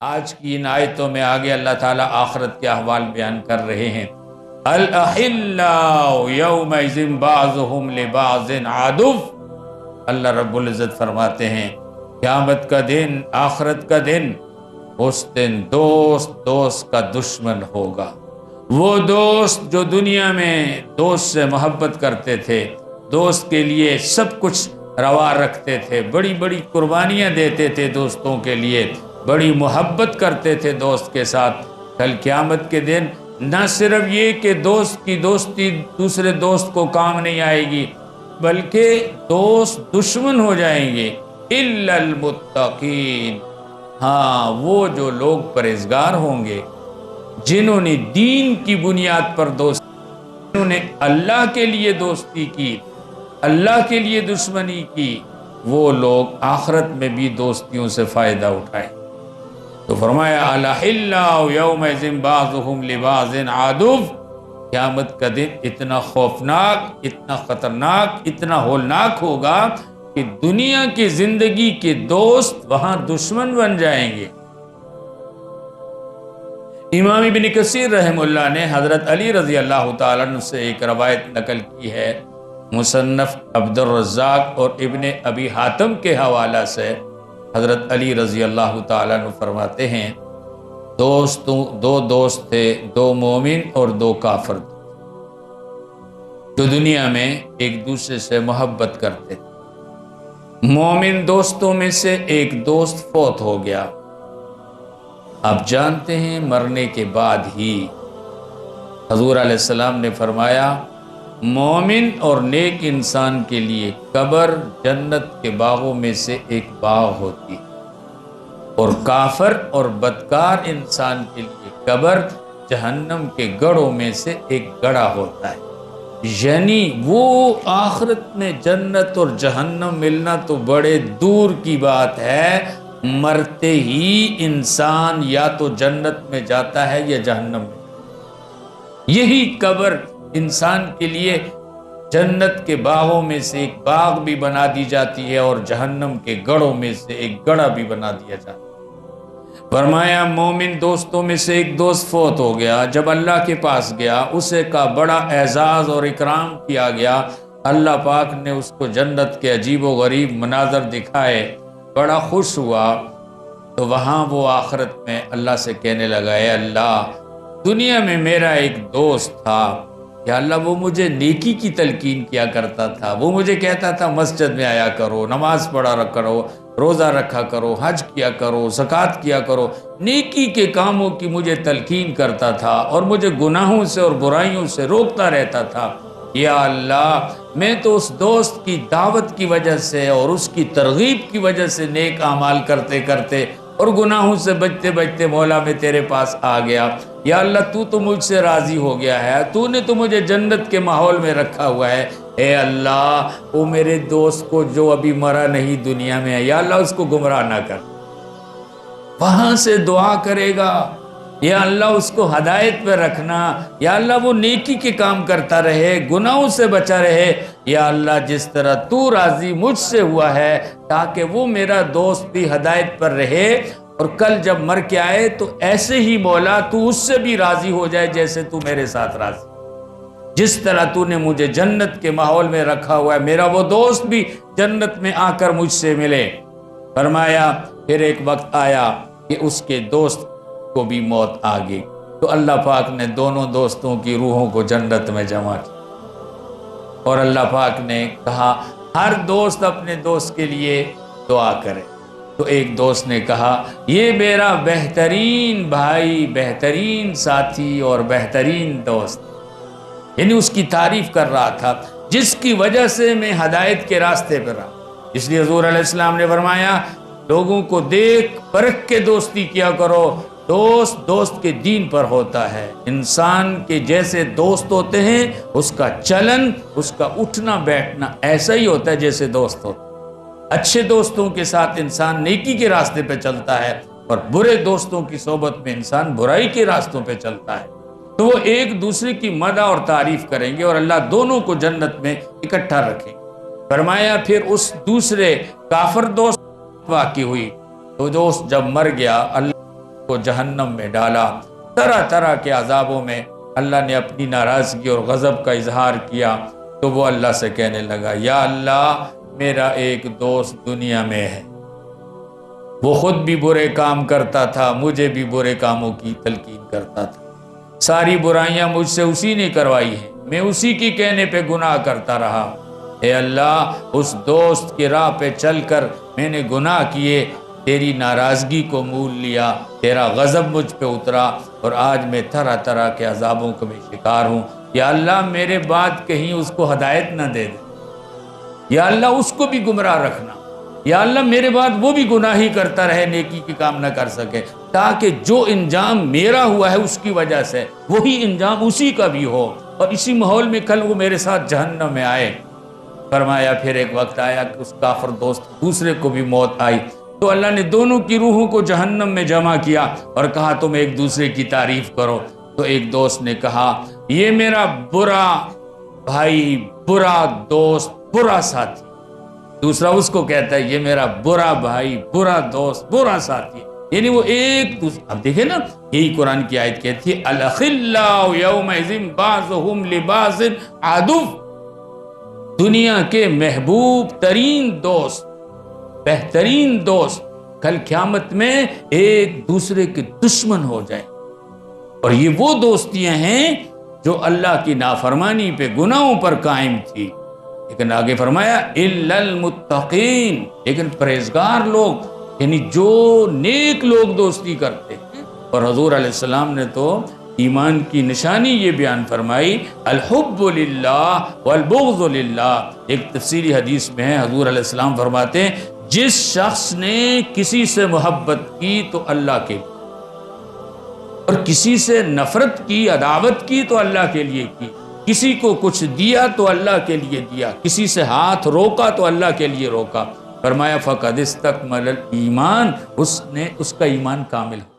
آج کی ان آیتوں میں آگے اللہ تعالیٰ آخرت کے احوال بیان کر رہے ہیں۔ الْأَخِلَّاءُ يَوْمَئِذٍ بَعْضُهُمْ لِبَعْضٍ عَدُوٌّ، اللہ رب العزت فرماتے ہیں قیامت کا دن، آخرت کا دن، اس دن دوست دوست کا دشمن ہوگا۔ وہ دوست جو دنیا میں دوست سے محبت کرتے تھے، دوست کے لیے سب کچھ روا رکھتے تھے، بڑی بڑی قربانیاں دیتے تھے دوستوں کے لیے، بڑی محبت کرتے تھے دوست کے ساتھ، کل قیامت کے دن نہ صرف یہ کہ دوست کی دوستی دوسرے دوست کو کام نہیں آئے گی، بلکہ دوست دشمن ہو جائیں گے۔ الا المتقین، ہاں وہ جو لوگ پرہیزگار ہوں گے، جنہوں نے دین کی بنیاد پر دوستی، جنہوں نے اللہ کے لیے دوستی کی، اللہ کے لیے دشمنی کی، وہ لوگ آخرت میں بھی دوستیوں سے فائدہ اٹھائیں۔ تو فرمایا الْأَخِلَّاءُ يَوْمَئِذٍ بَعْضُهُمْ لِبَعْضٍ عَدُوٌّ، قیامت کا دن اتنا خوفناک، اتنا خطرناک، اتنا ہولناک ہوگا کہ دنیا کی زندگی کے دوست وہاں دشمن بن جائیں گے۔ امام ابن کثیر رحمہ اللہ نے حضرت علی رضی اللہ تعالیٰ عنہ سے ایک روایت نقل کی ہے، مصنف عبد الرزاق اور ابن ابی حاتم کے حوالہ سے حضرت علی رضی اللہ تعالیٰ عنہ فرماتے ہیں دو دوست تھے، دو مومن اور دو کافر، جو دنیا میں ایک دوسرے سے محبت کرتے تھے۔ مومن دوستوں میں سے ایک دوست فوت ہو گیا۔ آپ جانتے ہیں مرنے کے بعد ہی حضور علیہ السلام نے فرمایا مومن اور نیک انسان کے لیے قبر جنت کے باغوں میں سے ایک باغ ہوتی ہے، اور کافر اور بدکار انسان کے لیے قبر جہنم کے گڑھوں میں سے ایک گڑھا ہوتا ہے۔ یعنی وہ آخرت میں جنت اور جہنم ملنا تو بڑے دور کی بات ہے، مرتے ہی انسان یا تو جنت میں جاتا ہے یا جہنم میں۔ یہی قبر انسان کے لیے جنت کے باغوں میں سے ایک باغ بھی بنا دی جاتی ہے اور جہنم کے گڑھوں میں سے ایک گڑھا بھی بنا دیا جاتا ہے۔ فرمایا مومن دوستوں میں سے ایک دوست فوت ہو گیا، جب اللہ کے پاس گیا اسے کا بڑا اعزاز اور اکرام کیا گیا، اللہ پاک نے اس کو جنت کے عجیب و غریب مناظر دکھائے، بڑا خوش ہوا۔ تو وہاں وہ آخرت میں اللہ سے کہنے لگا اے اللہ، دنیا میں میرا ایک دوست تھا، یا اللہ وہ مجھے نیکی کی تلقین کیا کرتا تھا، وہ مجھے کہتا تھا مسجد میں آیا کرو، نماز پڑھا کرو، روزہ رکھا کرو، حج کیا کرو، زکوٰۃ کیا کرو، نیکی کے کاموں کی مجھے تلقین کرتا تھا اور مجھے گناہوں سے اور برائیوں سے روکتا رہتا تھا۔ یا اللہ میں تو اس دوست کی دعوت کی وجہ سے اور اس کی ترغیب کی وجہ سے نیک اعمال کرتے کرتے اور گناہوں سے بچتے بچتے مولا میں تیرے پاس آ گیا۔ یا اللہ تو مجھ سے راضی ہو گیا ہے، تو نے تو مجھے جنت کے ماحول میں رکھا ہوا ہے۔ اے اللہ وہ میرے دوست کو جو ابھی مرا نہیں دنیا میں ہے، یا اللہ اس کو گمراہ نہ کر۔ وہاں سے دعا کرے گا یا اللہ اس کو ہدایت پہ رکھنا، یا اللہ وہ نیکی کے کام کرتا رہے، گناہوں سے بچا رہے، یا اللہ جس طرح تو راضی مجھ سے ہوا ہے تاکہ وہ میرا دوست بھی ہدایت پر رہے، اور کل جب مر کے آئے تو ایسے ہی مولا تو اس سے بھی راضی ہو جائے جیسے تو میرے ساتھ راضی، جس طرح تو نے مجھے جنت کے ماحول میں رکھا ہوا ہے، میرا وہ دوست بھی جنت میں آ کر مجھ سے ملے۔ فرمایا پھر ایک وقت آیا کہ اس کے دوست کو بھی موت آ گئی، تو اللہ پاک نے دونوں دوستوں کی روحوں کو جنت میں جمع کیا، اور اللہ پاک نے کہا ہر دوست اپنے دوست کے لیے دعا کرے۔ تو ایک دوست نے کہا یہ میرا بہترین بھائی، بہترین ساتھی اور بہترین دوست، یعنی اس کی تعریف کر رہا تھا جس کی وجہ سے میں ہدایت کے راستے پر رہا۔ اس لیے حضور علیہ السلام نے فرمایا لوگوں کو دیکھ پرکھ کے دوستی کیا کرو، دوست کے دین پر ہوتا ہے۔ انسان کے جیسے دوست ہوتے ہیں اس کا چلن، اس کا اٹھنا بیٹھنا ایسا ہی ہوتا ہے جیسے دوست ہوتا ہے۔ اچھے دوستوں کے ساتھ انسان نیکی کے راستے پہ چلتا ہے، اور برے دوستوں کی صحبت میں انسان برائی کے راستوں پہ چلتا ہے۔ تو وہ ایک دوسرے کی مدح اور تعریف کریں گے اور اللہ دونوں کو جنت میں اکٹھا رکھیں گے۔ فرمایا پھر اس دوسرے کافر دوست واقع ہوئی، تو دوست جب مر گیا اللہ کو جہنم میں ڈالا۔ طرح طرح کے عذابوں میں اللہ نے اپنی ناراضگی اور غضب کا اظہار کیا تو وہ اللہ سے کہنے لگا، یا اللہ میرا ایک دوست دنیا میں ہے، وہ خود بھی برے کام کرتا تھا، مجھے بھی برے کاموں کی تلقین کرتا تھا، ساری برائیاں مجھ سے اسی نے کروائی ہیں، میں اسی کی کہنے پہ گناہ کرتا رہا۔ اے اللہ اس دوست کی راہ پہ چل کر میں نے گناہ کیے، تیری ناراضگی کو مول لیا، تیرا غضب مجھ پہ اترا اور آج میں طرح طرح کے عذابوں کا میں شکار ہوں۔ یا اللہ میرے بعد کہیں اس کو ہدایت نہ دے دے، یا اللہ اس کو بھی گمراہ رکھنا، یا اللہ میرے بعد وہ بھی گناہ ہی کرتا رہے، نیکی کی کام نہ کر سکے، تاکہ جو انجام میرا ہوا ہے اس کی وجہ سے وہی انجام اسی کا بھی ہو اور اسی ماحول میں کل وہ میرے ساتھ جہنم میں آئے۔ فرمایا پھر ایک وقت آیا کہ اس کافر دوست دوسرے کو بھی موت آئی تو اللہ نے دونوں کی روحوں کو جہنم میں جمع کیا اور کہا تم ایک دوسرے کی تعریف کرو۔ تو ایک دوست نے کہا یہ میرا برا بھائی، برا دوست، برا ساتھی۔ دوسرا اس کو کہتا ہے یہ میرا برا بھائی، برا دوست، برا ساتھی، یعنی وہ ایک دوسرے۔ اب دیکھیں نا، یہی قرآن کی آیت کہتی ہے الاخلاء یومئذ بعضهم لبعض عدو، دنیا کے محبوب ترین دوست، بہترین دوست کل قیامت میں ایک دوسرے کے دشمن ہو جائیں۔ اور یہ وہ دوستیاں ہیں جو اللہ کی نافرمانی پہ، گناہوں پر قائم تھی، لیکن آگے فرمایا الا المتقین، لیکن پرہیزگار لوگ، یعنی جو نیک لوگ دوستی کرتے ہیں۔ اور حضور علیہ السلام نے تو ایمان کی نشانی یہ بیان فرمائی الحب للہ والبغض للہ۔ ایک تفصیلی حدیث میں ہے، حضور علیہ السلام فرماتے ہیں جس شخص نے کسی سے محبت کی تو اللہ کے لیے، اور کسی سے نفرت کی، عداوت کی تو اللہ کے لیے کی، کسی کو کچھ دیا تو اللہ کے لیے دیا، کسی سے ہاتھ روکا تو اللہ کے لیے روکا۔ فرمایا فقد استکمل الایمان، اس کا ایمان کامل ہو۔